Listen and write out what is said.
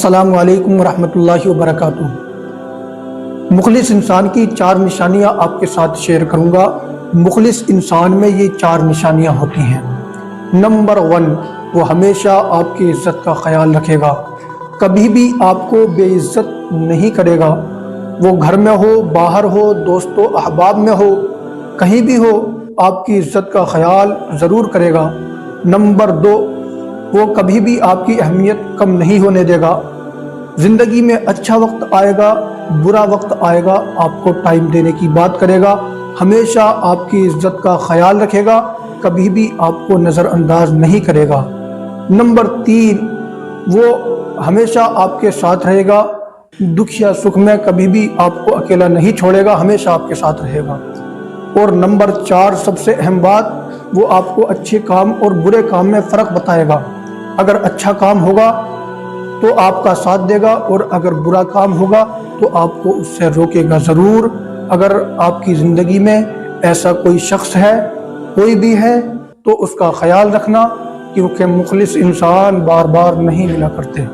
अस्सलामु अलैकुम वरहमतुल्लाहि वबरकातुह। मुखलिस इंसान की 4 निशानियाँ आपके साथ शेयर करूँगा। मुखलिस इंसान में ये 4 निशानियाँ होती हैं। नंबर 1, वो हमेशा आपकी इज़्ज़त का ख्याल रखेगा, कभी भी आपको बेइज्जत नहीं करेगा। वो घर में हो, बाहर हो, दोस्तों अहबाब में हो, कहीं भी हो, आपकी इज़्ज़त का ख्याल ज़रूर करेगा। नंबर 2, वो कभी भी आपकी अहमियत कम नहीं होने देगा। ज़िंदगी में अच्छा वक्त आएगा, बुरा वक्त आएगा, आपको टाइम देने की बात करेगा, हमेशा आपकी इज़्ज़त का ख्याल रखेगा, कभी भी आपको नज़रअंदाज नहीं करेगा। नंबर 3, वो हमेशा आपके साथ रहेगा, दुख या सुख में कभी भी आपको अकेला नहीं छोड़ेगा, हमेशा आपके साथ रहेगा। और नंबर 4, सबसे अहम बात, वो आपको अच्छे काम और बुरे काम में फ़र्क बताएगा। अगर अच्छा काम होगा तो आपका साथ देगा, और अगर बुरा काम होगा तो आपको उससे रोकेगा ज़रूर। अगर आपकी ज़िंदगी में ऐसा कोई शख्स है, कोई भी है, तो उसका ख्याल रखना, क्योंकि मुखलिस इंसान बार बार नहीं मिला करते।